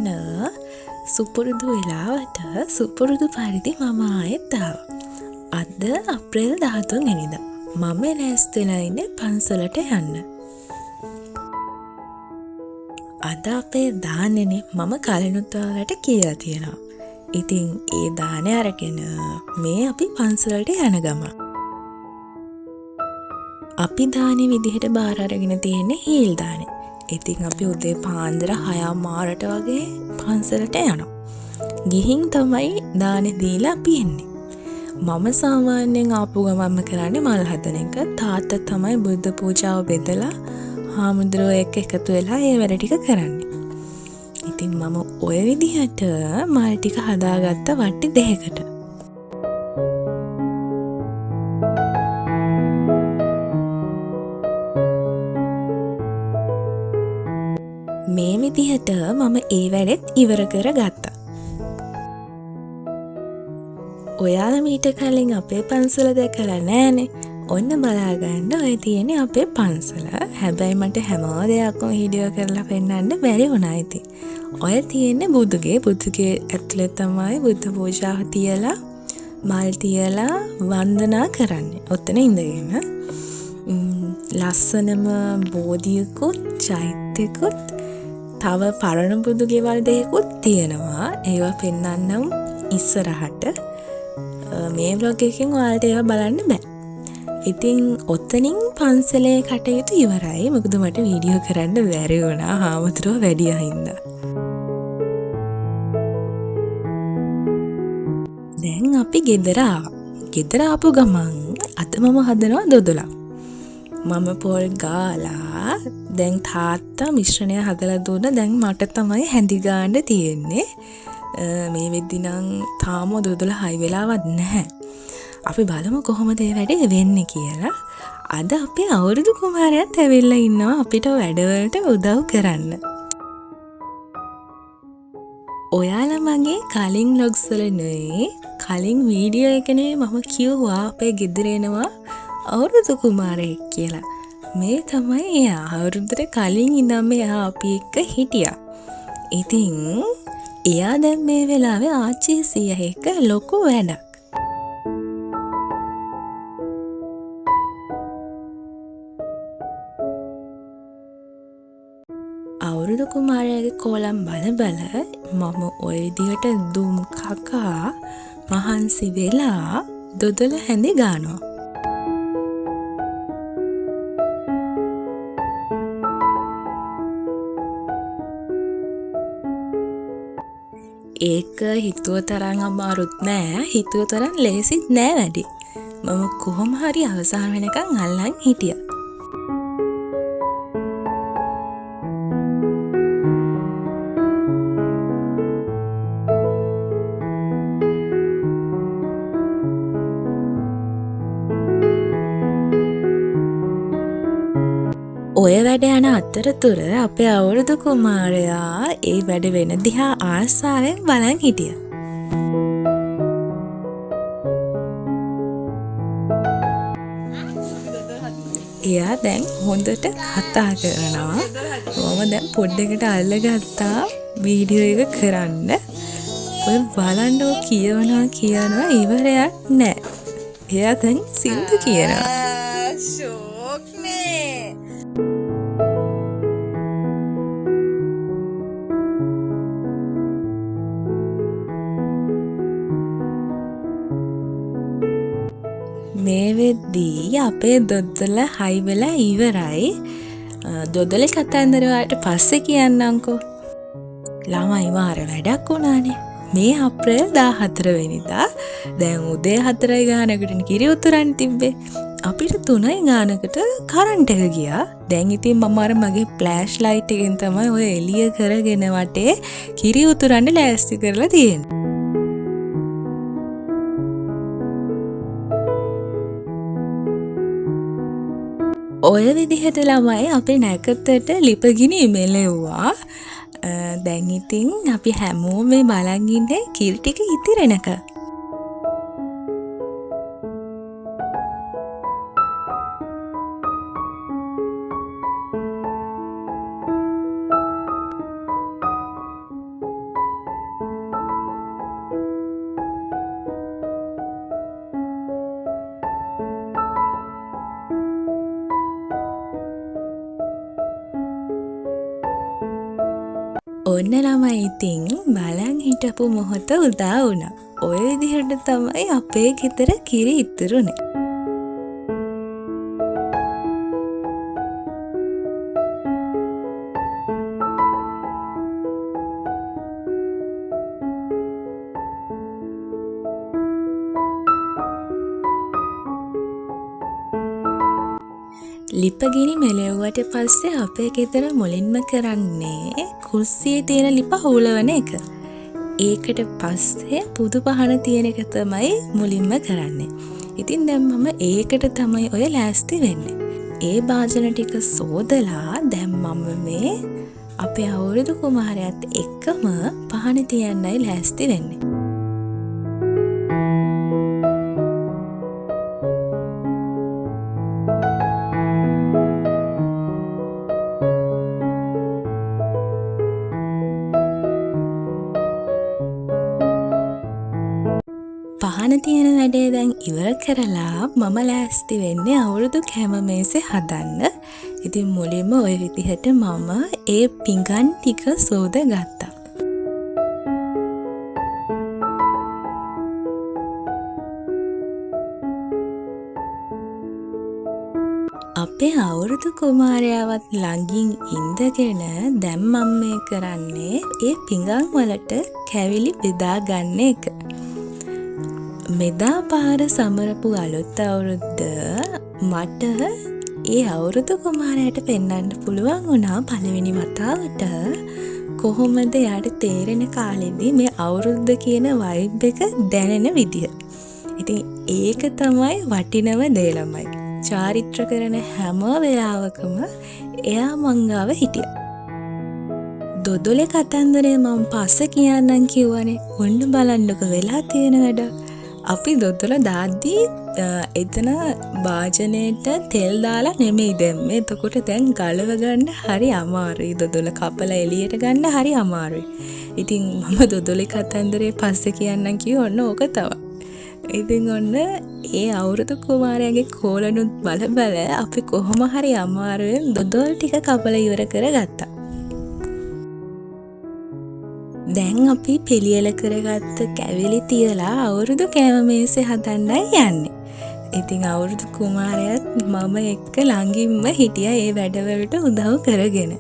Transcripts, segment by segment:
ඔන්න සුපුරුදු වෙලාවට සුපුරුදු පරිදි මම ආයෙත් ආවා. අද අප්‍රේල් 13 වෙනිදා. මම ලෑස්ති වෙලා ඉන්නේ පන්සලට යන්න. අද අපේ දානෙනේ මම කලිනුත් ඔයාලට කියලා තියෙනවා. ඉතින් ඒ දානේ අරගෙන මේ අපි පන්සලට යන ගමන්. අපි දානේ විදිහට බාර අරගෙන තියෙන්නේ හීල් දානේ. ඉතින් අපි උදේ පාන්දර 6:00 වගේ පන්සලට යනවා. ගිහින් තමයි දානේ දීලා අපි එන්නේ. මම සාමාන්‍යයෙන් ආපු ගමන්ම කරන්නේ මල් හදන එක. තාත්තා තමයි බුද්ධ පූජාව බෙදලා හාමුදුරුවෝ එක්ක එකතු වෙලා ඒ වැඩ ටික කරන්නේ. ඉතින් මම ඔය විදිහට මල් ටික හදාගත්ත වට්ටි දෙකකට. මේ විදිහට මම ඒ වැඩෙත් ඉවර කරගත්තා. ඔයාලා මීට කලින් අපේ පන්සල දැකලා නෑනේ. ඔන්න බලාගන්න ඔය තියෙන්නේ අපේ පන්සල. හැබැයි මට හැම දෙයක්ම වීඩියෝ කරලා පෙන්නන්න බැරි වුණා ඉතින්. ඔය තියෙන්නේ බුදුගේ ඇතුලේ තමයි බුද්ධ පූජාව තියලා මල් තියලා වන්දනා කරන්නේ. ඔතන ඉඳගෙන ලස්සනම බෝධියකුත් චෛත්‍යකුත් තව පරණ බුදු ගෙවල් දෙකකුත් තියෙනවා. ඒවා පෙන්වන්නම් ඉස්සරහට. මේ vlog එකකින් ඔයාලට ඒවා බලන්න බෑ. ඉතින් ඔතනින් පන්සලේ කටයුතු ඉවරයි. මොකද මට වීඩියෝ කරන්න බැරි වුණා හාමුදුරුවෝ වැඩි හින්දා. දැන් අපි ගෙදර ආවා. ගෙදර ආපු ගමන් අද මම හදනවා දොදොලක්. මම පොල් ගාලා දැන් තාත්තා මිශ්‍රණය හදලා දුන්න. දැන් මට තමයි හැඳි ගන්න තියෙන්නේ. මේ වෙද්දි නම් තාම දොදොල හයි වෙලාවත් නැහැ. අපි බලමු කොහොමද මේ වැඩේ වෙන්නේ කියලා. අද අපේ අවුරුදු කුමාරයාත් ඇවිල්ලා ඉන්නවා අපිට වැඩවලට උදව් කරන්න. ඔයාලා මගේ කලින් vlogs වල නෙවෙයි කලින් වීඩියෝ එකනේ මම කිව්වා අපේ ගෙදර එනවා අවුරුදු කුමාරයෙක් කියලා. මේ තමයි එයා. අවුරුද්දට කලින් ඉඳන්ම එයා අපි එක්ක හිටියා. ඉතින් එයා දැන් මේ වෙලාවේ ආච්චි සීයා එක්ක ලොකු වැඩක්. අවුරුදු කුමාරයාගේ කෝලම් බල මම ওই විදිහට දුම් කකා මහන්සි වෙලා දොදොල හැඳි ගන්නවා. ඒක හිතුව තරම් අමාරුත් නෑ, හිතුව තරම් ලේසිත් නෑ වැඩි. මම කොහොම හරි අවසාන වෙනකන් අල්ලන් හිටියා. ඔය වැඩ යන අතරතුර අපේ අවුරුදු කුමාරයා ඒ වැඩ වෙන දිහා ආසාවෙන් බලන් හිටියා. එයා දැන් හොඳට කතා කරනවා. මම දැන් පොඩ්ඩකට අල්ලගත්තා වීඩියෝ එක කරන්න. ඔය බලන්න ඔය කියනවා ඉවරයක් නෑ. එයා දැන් සින්දු කියනවා. මේ වෙද්දී අපේ දොදොල හයි වෙලා ඉවරයි. දොදොලේ කතන්දර වලට පස්සේ කියන්නම්කෝ. ළමයි මාර වැඩක් වුණානේ. මේ අප්‍රේල් 14 වෙනිදා දැන් උදේ 4යි ගානකට කිරි උතුරන් තිබ්බේ. අපිට 3යි ගානකට කරන්ට් එක ගියා. දැන් ඉතින් මම අර මගේ ෆ්ලෑෂ් ලයිට් එකෙන් තමයි ඔය එළිය කරගෙන වටේ කිරි උතුරන්න ලෑස්ති කරලා තියෙන්නේ. ඔය විදිහට ළමයි අපි නැකතට ලිපගිනි මෙලෙව්වා. දැන් ඉතින් අපි හැමෝම මේ බලන් ඉන්නේ කිරි ටික ඉතිරෙනක. ඔන්න ළමයි ඉතින් බලන් හිටපු මොහොත උදා වුණා. ඔය විදිහට තමයි අපේ ගෙදර කිරි ඉතුරුනේ. ලිපගිනි මෙලෙව්වට පස්සේ අපේ ගෙදර මුලින්ම කරන්නේ කුස්සියේ තියෙන ලිප හුලවන එක. ඒකට පස්සේ පුදු පහන තියෙන එක තමයි මුලින්ම කරන්නේ. ඉතින් දැන් මම ඒකට තමයි ඔය ලෑස්ති වෙන්නේ. ඒ භාජන ටික සෝදලා දැන් මම මේ අපේ අවුරුදු කුමාරයාත් එක්කම පහන තියන්නයි ලෑස්ති වෙන්නේ. පහන තියෙන වැඩේ දැන් ඉවර කරලා මම ලෑස්ති වෙන්නේ අවුරුදු කැම මේසේ හදන්න. ඉතින් මුලින්ම ওই විදිහට මම ඒ පිඟන් ටික සෝද ගත්තා. අපේ අවුරුදු කුමාරයාවත් ළඟින් ඉඳගෙන දැන් මම මේ කරන්නේ ඒ පිඟන් වලට කැවිලි බෙදා ගන්න එක. මෙදා පාර සමරපු අලුත් අවුරුද්ද මට ඒ අවුරුදු කුමාරයාට පෙන්වන්න පුළුවන් වුණා පළවෙනි වතාවට කොහොමද යාට තේරෙන කාලෙදී මේ අවුරුද්ද කියන වයිබ් එක දැනෙන විදිය. ඉතින් ඒක තමයි වටිනම දේ ළමයි. චාරිත්‍ර කරන හැම වෙලාවකම එයා මංගාව හිටියා. දොදොලේ කතන්දරේ මම පස්සේ කියන්නම් කිව්වනේ. ඔන්න බලන්නකො වෙලා තියෙන වැඩ. අපි දොදොල දාද්දී එතන භාජනයට තෙල් දාලා නෙමෙයි දැම්මේ. එතකොට දැන් ගලව ගන්න හරි අමාරුයි. දොදොල කපලා එළියට ගන්න හරි අමාරුයි. ඉතින් මම දොදොලේ කතන්දරේ පස්සේ කියන්නම් කිව්ව ඔන්න ඕක තමයි. ඉතින් ඔන්න ඒ අවුරුදු කුමාරයාගේ කෝලනුත් බල අපි කොහොම හරි අමාරුවෙන් දොදොල් ටික කපලා ඉවර කරගත්තා. දැන් අපි පිළියෙල කරගත්ත කැවිලි තියලා අවුරුදු කෑම මේසේ හදන්නයි යන්නේ. ඉතින් අවුරුදු කුමාරයාත් මම එක්ක ළඟින්ම හිටියා ඒ වැඩවලට උදව් කරගෙන.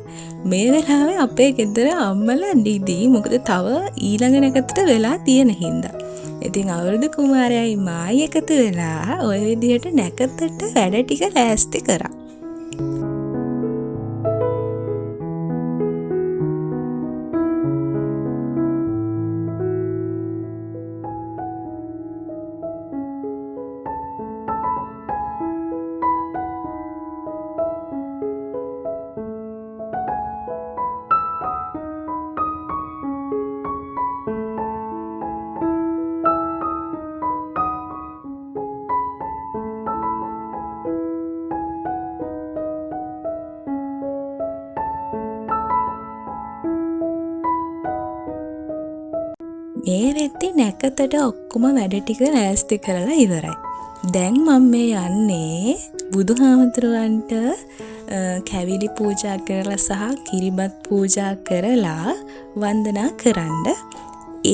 මේ වෙලාවේ අපේ ගෙදර අම්මලා නිදි මොකද තව ඊළඟ නැකතට වෙලා තියෙන හින්දා. ඉතින් අවුරුදු කුමාරයයි මායි එකතු වෙලා ওই විදිහට නැකතට වැඩ ටික ලෑස්ති කරා. මේ වෙද්දි නැකතට ඔක්කොම වැඩ ටික ලෑස්ති කරලා ඉවරයි. දැන් මම මේ යන්නේ බුදුහාමුදුරුවන්ට කැවිලි පූජා කරලා සහ කිරිබත් පූජා කරලා වන්දනා කරන්න.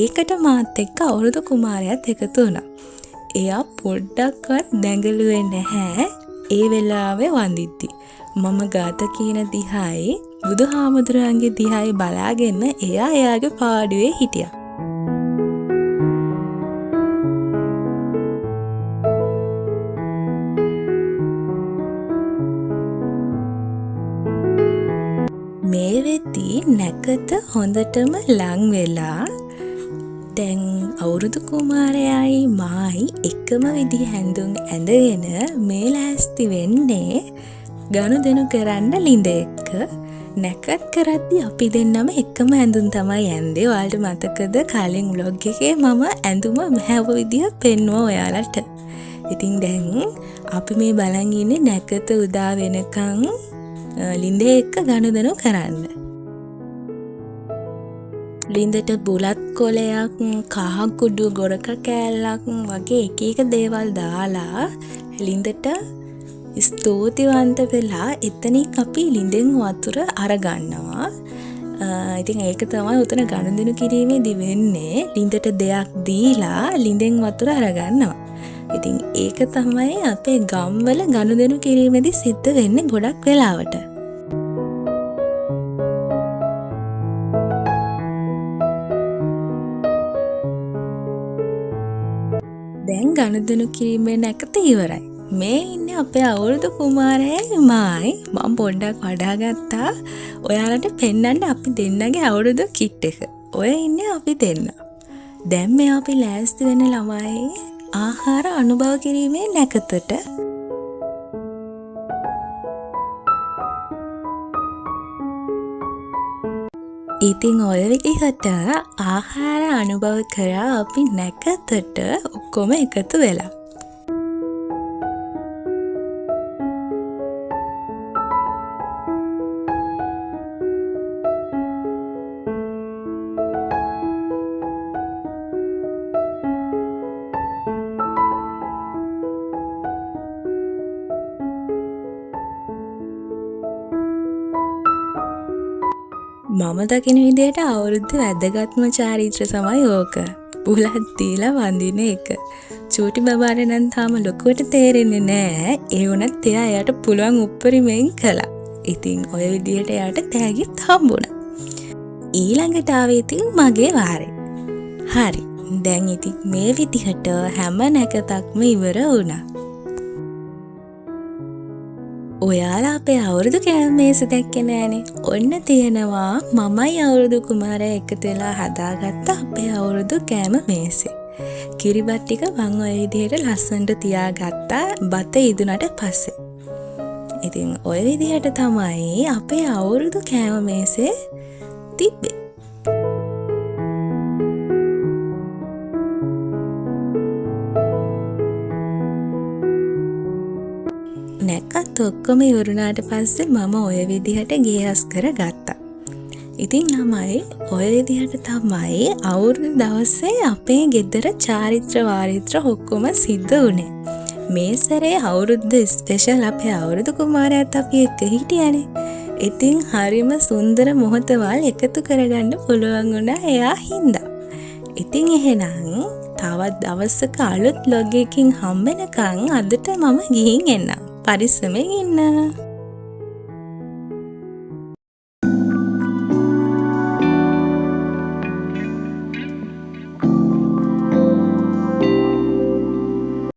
ඒකට මාත් එක්ක අවුරුදු කුමාරයාත් එකතු වුණා. එයා පොඩ්ඩක්වත් දැඟලුවේ නැහැ ඒ වෙලාවේ වඳිද්දි. මම ගාත කියන දිහායි බුදුහාමුදුරුවන්ගේ දිහායි බලාගෙන එයා එයාගේ පාඩුවේ හිටියා. මේ වෙද්දී නැකත හොඳටම ලං වෙලා දැන් අවුරුදු කුමාරයායි මායි එකම විදිහ හැඳුම් ඇඳගෙන මේ ලෑස්ති වෙන්නේ ගනුදෙනු කරන්න ලිඳ එක්ක. නැකත් කරද්දී අපි දෙන්නම එකම ඇඳුම් තමයි ඇඳේ. ඔයාලට මතකද කලින් vlog එකේ මම ඇඳුම මැහැව විදිහ පෙන්නුවා ඔයාලට. ඉතින් දැන් අපි මේ බලන් ඉන්නේ නැකත උදා වෙනකන් ලිඳේ එක්ක ගනුදෙනු කරන්න. ලිඳට බුලත් කොලයක්, කහ කුඩු ගොරක කෑල්ලක් වගේ එක එක දේවල් දාලා ලිඳට ස්තුතිවන්ත වෙලා එතනින් අපි ලිඳෙන් වතුර අරගන්නවා. ඉතින් ඒක තමයි උතන ගනුදෙනු කිරීමේදී වෙන්නේ. ලිඳට දෙයක් දීලා ලිඳෙන් වතුර අරගන්නවා. ඉතින් ඒක තමයි අපේ ගම්වල ගනුදෙනු කිරීමේදී සිද්ධ වෙන්නේ ගොඩක් වෙලාවට. දැන් ගනුදෙනු කිරීමේ නැකත ඉවරයි. මේ ඉන්නේ අපේ අවුරුදු කුමාරයයි මායි. මම පොඩ්ඩක් වඩා ගත්තා. ඔයාලට පෙන්වන්න අපි දෙන්නගේ අවුරුදු කිට් එක. ඔය ඉන්නේ අපි දෙන්න. දැන් මේ අපි ලෑස්ති වෙන ළමයි ආහාර අනුභව කිරීමේ නැකතට. ඉතින් ඔය විදිහට ආහාර අනුභව කරා අපි නැකතට ඔක්කොම එකතු වෙලා. මම දකින විදිහට අවුරුද්දේ වැදගත්ම චාරිත්‍ර තමයි ඕක. බුලත් දීලා වඳින එක. චූටි බබාට නම් තාම ලොකුවට තේරෙන්නේ නැහැ. ඒ වුණත් එයා එයාට පුළුවන් උපරිමයෙන් කළා. ඉතින් ඔය විදිහට එයාට තෑගිත් හම්බුණා. ඊළඟට ආවේ ඉතින් මගේ වාරේ. හරි. දැන් ඉතින් මේ විදිහට හැම නැකතක්ම ඉවර වුණා. ඔයාලා අපේ අවුරුදු කෑම මේස දැක්කේ නෑනේ. ඔන්න තියෙනවා මමයි අවුරුදු කුමාරයා එකතු වෙලා හදාගත්ත අපේ අවුරුදු කෑම මේසේ. කිරිබත් ටික මං ඔය විදිහට ලස්සනට තියාගත්තා බත ඉදුණට පස්සේ. ඉතින් ඔය විදිහට තමයි අපේ අවුරුදු කෑම මේසේ තිබ්බේ. නැකත් ඔක්කොම ඉවරුණාට පස්සේ මම ඔය විදිහට ගේහස් කරගත්තා. ඉතින් ළමයි ඔය විදිහට තමයි අවුරුදු දවසේ අපේ ගෙදර චාරිත්‍ර වාරිත්‍ර ඔක්කොම සිද්ධ වුණේ. මේ සැරේ අවුරුද්ද ස්පෙෂල් අපේ අවුරුදු කුමාරයාත් අපි එක්ක හිටියානේ. ඉතින් හරිම සුන්දර මොහොතවල් එකතු කරගන්න පුළුවන් වුණා එයා හින්දා. ඉතින් එහෙනම් තවත් දවසක අලුත් vlog එකකින් හම්බෙනකන් අදට මම ගිහින් එන්නම්. පරිස්සමෙන් ඉන්න.